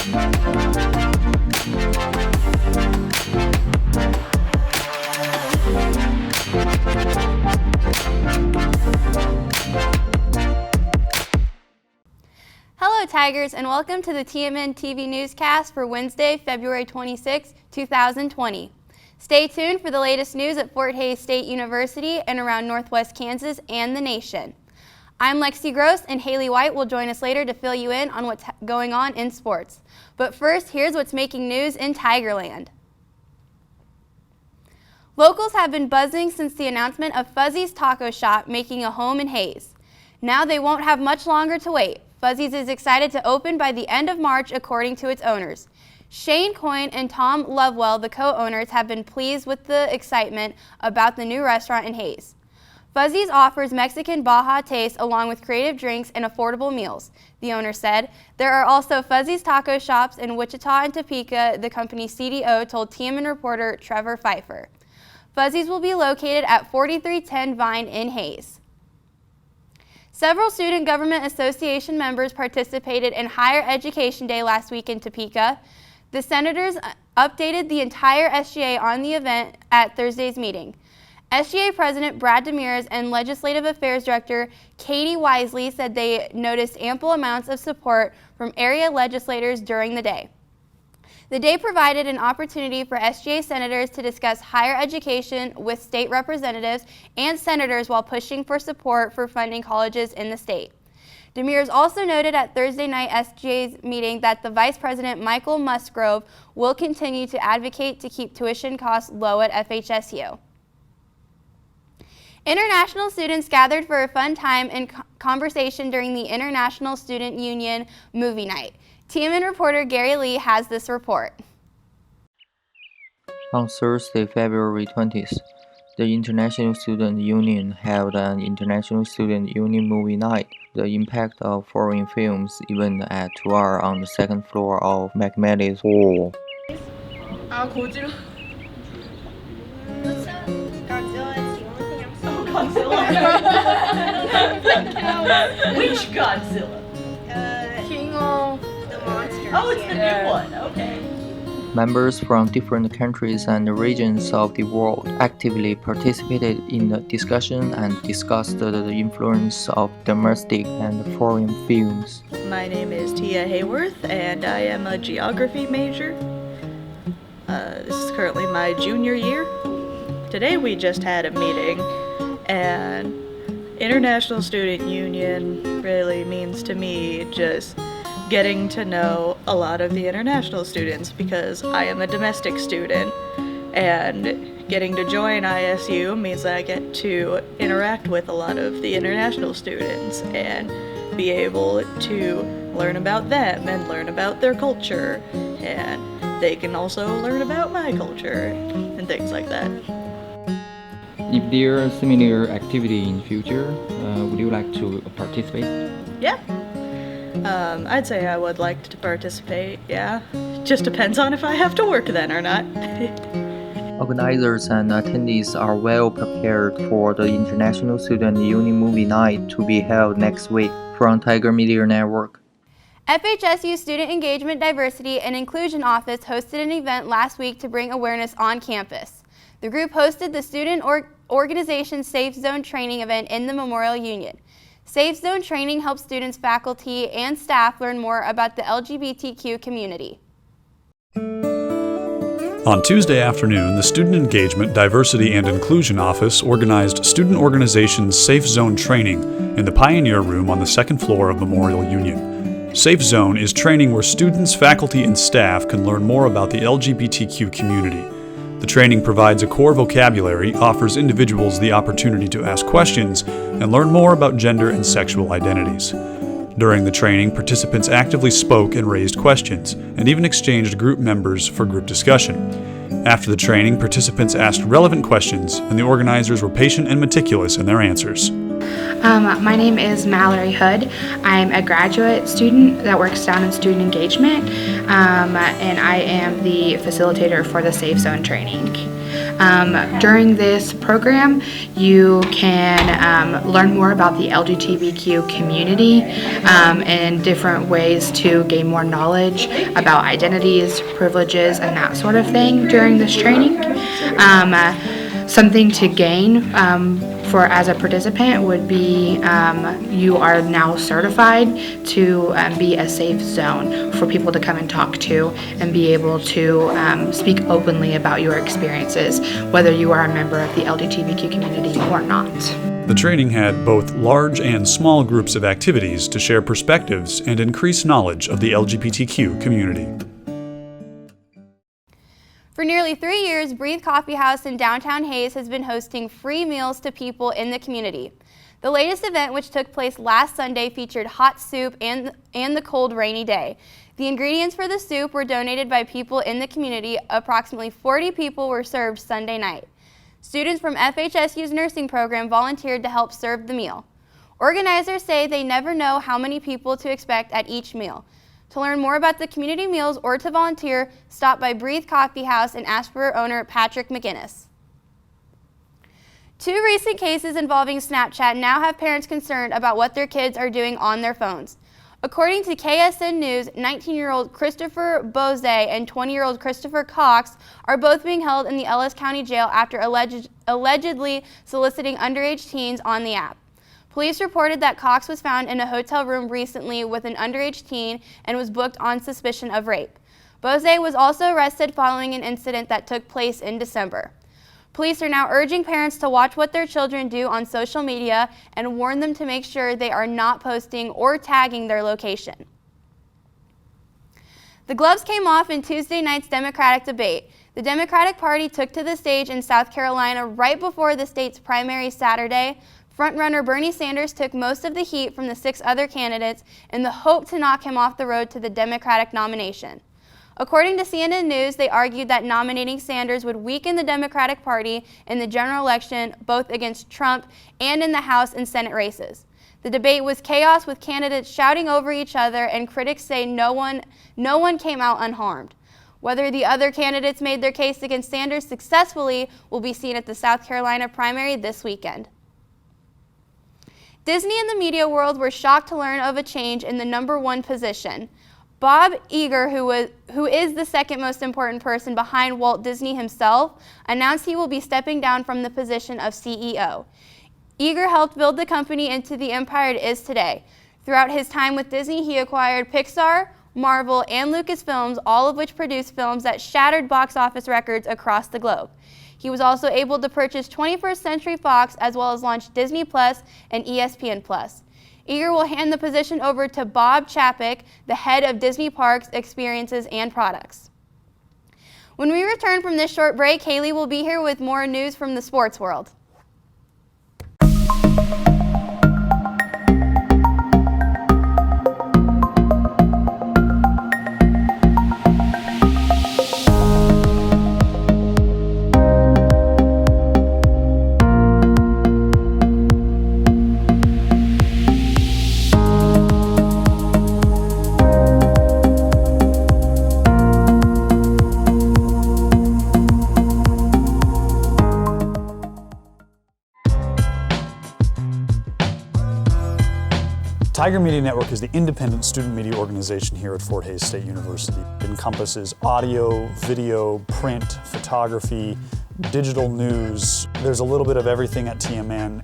Hello Tigers, and welcome to the TMNtv newscast for Wednesday, February 26, 2020. Stay tuned for the latest news at Fort Hays State University and around Northwest Kansas and the nation. I'm Lexi Gross, and Haley White will join us later to fill you in on what's going on in sports. But first, here's what's making news in Tigerland. Locals have been buzzing since the announcement of Fuzzy's Taco Shop making a home in Hays. Now they won't have much longer to wait. Fuzzy's is excited to open by the end of March, according to its owners. Shane Coyne and Tom Lovewell, the co-owners, have been pleased with the excitement about the new restaurant in Hays. Fuzzy's offers Mexican Baja taste along with creative drinks and affordable meals, the owner said. There are also Fuzzy's taco shops in Wichita and Topeka, the company's CDO told TMN reporter Trevor Pfeiffer. Fuzzy's will be located at 4310 Vine in Hays. Several Student Government Association members participated in Higher Education Day last week in Topeka. The senators updated the entire SGA on the event at Thursday's meeting. SGA President Brad Demers and Legislative Affairs Director Katie Wisely said they noticed ample amounts of support from area legislators during the day. The day provided an opportunity for SGA senators to discuss higher education with state representatives and senators while pushing for support for funding colleges in the state. Demers also noted at Thursday night SGA's meeting that the Vice President Michael Musgrove will continue to advocate to keep tuition costs low at FHSU. International students gathered for a fun time and conversation during the International Student Union movie night. TMN reporter Gary Lee has this report. On Thursday, February 20th, the International Student Union held an International Student Union movie night. The Impact of Foreign Films event at 2R on the second floor of McManus Hall. Godzilla. Which Godzilla? King of the Monsters. Oh, it's the new one. Okay. Members from different countries and regions of the world actively participated in the discussion and discussed the influence of domestic and foreign films. My name is Tia Hayworth, and I am a geography major. This is currently my junior year. Today we just had a meeting, and International Student Union really means to me just getting to know a lot of the international students, because I am a domestic student, and getting to join ISU means that I get to interact with a lot of the international students and be able to learn about them and learn about their culture, and they can also learn about my culture and things like that. If there are similar activity in future, would you like to participate? Yeah. I'd say I would like to participate, yeah. Just depends on if I have to work then or not. Organizers and attendees are well prepared for the International Student Union Movie Night to be held next week. From Tiger Media Network. FHSU Student Engagement, Diversity, and Inclusion Office hosted an event last week to bring awareness on campus. The group hosted the Student Organization Safe Zone training event in the Memorial Union. Safe Zone training helps students, faculty, and staff learn more about the LGBTQ community. On Tuesday afternoon, the Student Engagement, Diversity, and Inclusion Office organized Student Organization's Safe Zone training in the Pioneer Room on the second floor of Memorial Union. Safe Zone is training where students, faculty, and staff can learn more about the LGBTQ community. The training provides a core vocabulary, offers individuals the opportunity to ask questions, and learn more about gender and sexual identities. During the training, participants actively spoke and raised questions, and even exchanged group members for group discussion. After the training, participants asked relevant questions, and the organizers were patient and meticulous in their answers. My name is Mallory Hood. I'm a graduate student that works down in student engagement, and I am the facilitator for the Safe Zone training. During this program, you can learn more about the LGBTQ community and different ways to gain more knowledge about identities, privileges, and that sort of thing during this training. Something to gain for as a participant would be you are now certified to be a safe zone for people to come and talk to and be able to speak openly about your experiences, whether you are a member of the LGBTQ community or not. The training had both large and small groups of activities to share perspectives and increase knowledge of the LGBTQ community. For nearly 3 years, Breathe Coffee House in downtown Hayes has been hosting free meals to people in the community. The latest event, which took place last Sunday, featured hot soup and the cold, rainy day. The ingredients for the soup were donated by people in the community. Approximately 40 people were served Sunday night. Students from FHSU's nursing program volunteered to help serve the meal. Organizers say they never know how many people to expect at each meal. To learn more about the community meals or to volunteer, stop by Breathe Coffee House and ask for owner Patrick McGinnis. 2 recent cases involving Snapchat now have parents concerned about what their kids are doing on their phones. According to KSN News, 19-year-old Christopher Bose and 20-year-old Christopher Cox are both being held in the Ellis County Jail after allegedly soliciting underage teens on the app. Police reported that Cox was found in a hotel room recently with an underage teen and was booked on suspicion of rape. Bose was also arrested following an incident that took place in December. Police are now urging parents to watch what their children do on social media and warn them to make sure they are not posting or tagging their location. The gloves came off in Tuesday night's Democratic debate. The Democratic Party took to the stage in South Carolina right before the state's primary Saturday. Frontrunner Bernie Sanders took most of the heat from the 6 other candidates in the hope to knock him off the road to the Democratic nomination. According to CNN News, they argued that nominating Sanders would weaken the Democratic Party in the general election, both against Trump and in the House and Senate races. The debate was chaos with candidates shouting over each other, and critics say no one came out unharmed. Whether the other candidates made their case against Sanders successfully will be seen at the South Carolina primary this weekend. Disney and the media world were shocked to learn of a change in the #1 position. Bob Iger, who is the second most important person behind Walt Disney himself, announced he will be stepping down from the position of CEO. Iger helped build the company into the empire it is today. Throughout his time with Disney, he acquired Pixar, Marvel, and Lucasfilms, all of which produced films that shattered box office records across the globe. He was also able to purchase 21st Century Fox as well as launch Disney Plus and ESPN Plus. Iger will hand the position over to Bob Chapek, the head of Disney Parks, Experiences, and Products. When we return from this short break, Haley will be here with more news from the sports world. Tiger Media Network is the independent student media organization here at Fort Hays State University. It encompasses audio, video, print, photography, digital news. There's a little bit of everything at TMN.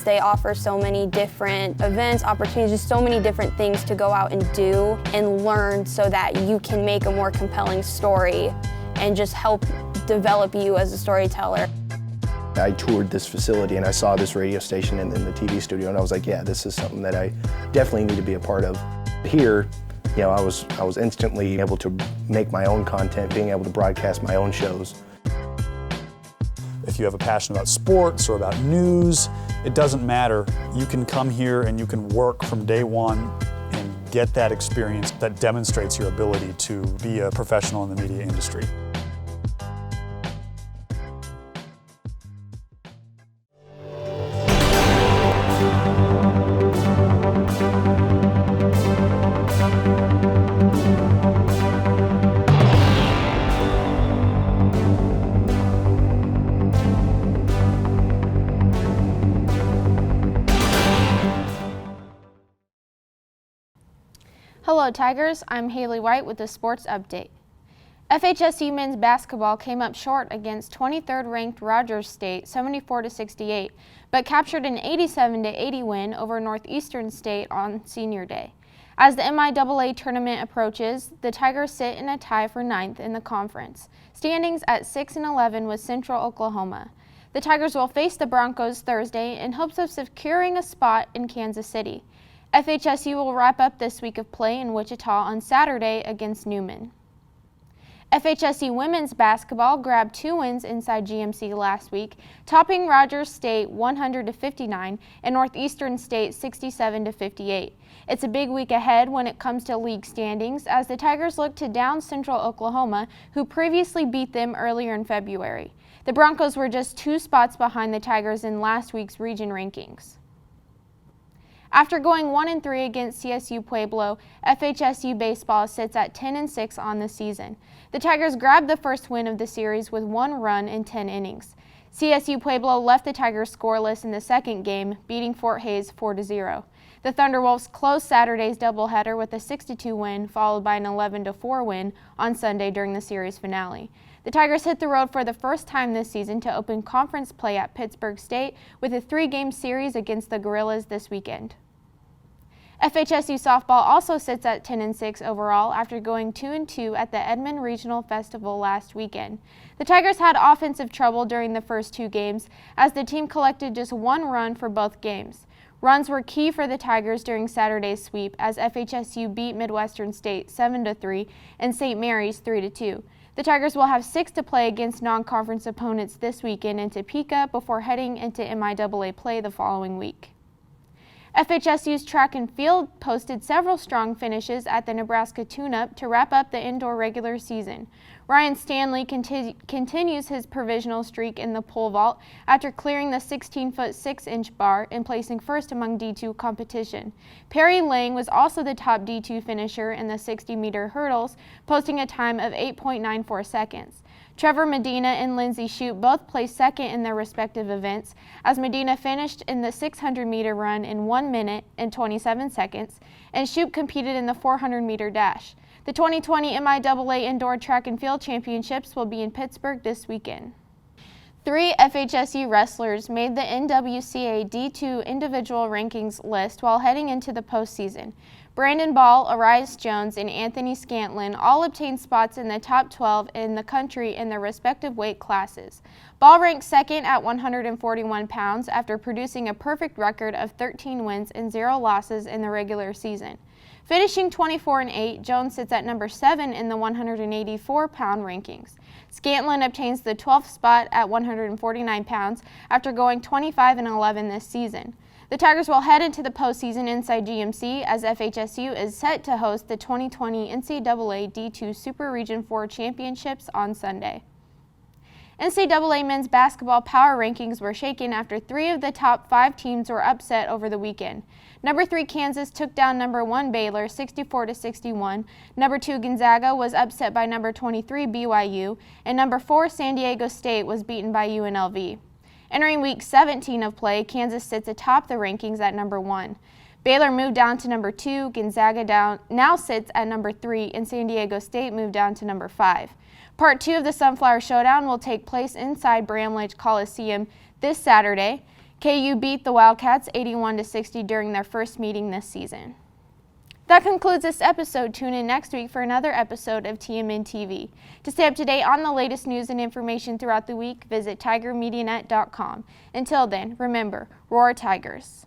They offer so many different events, opportunities, so many different things to go out and do and learn so that you can make a more compelling story and just help develop you as a storyteller. I toured this facility and I saw this radio station and then the TV studio, and I was like, yeah, this is something that I definitely need to be a part of. Here, you know, I was instantly able to make my own content, being able to broadcast my own shows. If you have a passion about sports or about news, it doesn't matter. You can come here and you can work from day one and get that experience that demonstrates your ability to be a professional in the media industry. Hello Tigers, I'm Haley White with the Sports Update. FHSU men's basketball came up short against 23rd ranked Rogers State 74-68, but captured an 87-80 win over Northeastern State on Senior Day. As the MIAA tournament approaches, the Tigers sit in a tie for 9th in the conference, standings at 6-11 with Central Oklahoma. The Tigers will face the Broncos Thursday in hopes of securing a spot in Kansas City. FHSU will wrap up this week of play in Wichita on Saturday against Newman. FHSU women's basketball grabbed 2 wins inside GMC last week, topping Rogers State 100-59 and Northeastern State 67-58. It's a big week ahead when it comes to league standings as the Tigers look to down Central Oklahoma, who previously beat them earlier in February. The Broncos were just 2 spots behind the Tigers in last week's region rankings. After going 1-3 against CSU Pueblo, FHSU baseball sits at 10-6 on the season. The Tigers grabbed the first win of the series with 1 run in 10 innings. CSU Pueblo left the Tigers scoreless in the second game, beating Fort Hays 4-0. The Thunderwolves closed Saturday's doubleheader with a 6-2 win, followed by an 11-4 win on Sunday during the series finale. The Tigers hit the road for the first time this season to open conference play at Pittsburgh State with a 3-game series against the Gorillas this weekend. FHSU softball also sits at 10-6 overall after going 2-2 at the Edmond Regional Festival last weekend. The Tigers had offensive trouble during the first 2 games as the team collected just 1 run for both games. Runs were key for the Tigers during Saturday's sweep as FHSU beat Midwestern State 7-3 and St. Mary's 3-2. The Tigers will have 6 to play against non-conference opponents this weekend in Topeka before heading into MIAA play the following week. FHSU's track and field posted several strong finishes at the Nebraska Tune-Up to wrap up the indoor regular season. Ryan Stanley continues his provisional streak in the pole vault after clearing the 16-foot 6-inch bar and placing first among D2 competition. Perry Lang was also the top D2 finisher in the 60-meter hurdles, posting a time of 8.94 seconds. Trevor Medina and Lindsey Shoup both placed second in their respective events, as Medina finished in the 600-meter run in 1 minute and 27 seconds, and Shoup competed in the 400-meter dash. The 2020 MIAA Indoor Track and Field Championships will be in Pittsburgh this weekend. 3 FHSU wrestlers made the NWCA D2 individual rankings list while heading into the postseason. Brandon Ball, Arias Jones, and Anthony Scantlin all obtained spots in the top 12 in the country in their respective weight classes. Ball ranked second at 141 pounds after producing a perfect record of 13 wins and 0 losses in the regular season. Finishing 24-8, Jones sits at number 7 in the 184-pound rankings. Scantlin obtains the 12th spot at 149 pounds after going 25-11 this season. The Tigers will head into the postseason inside GMC as FHSU is set to host the 2020 NCAA D2 Super Region 4 Championships on Sunday. NCAA men's basketball power rankings were shaken after 3 of the top 5 teams were upset over the weekend. Number 3 Kansas took down number 1 Baylor 64-61. Number 2 Gonzaga was upset by number 23 BYU, and number 4 San Diego State was beaten by UNLV. Entering week 17 of play, Kansas sits atop the rankings at number 1. Baylor moved down to number 2, Gonzaga now sits at number 3, and San Diego State moved down to number 5. Part 2 of the Sunflower Showdown will take place inside Bramlage Coliseum this Saturday. KU beat the Wildcats 81-60 during their first meeting this season. That concludes this episode. Tune in next week for another episode of TMNtv. To stay up to date on the latest news and information throughout the week, visit tigermedianet.com. Until then, remember, roar Tigers.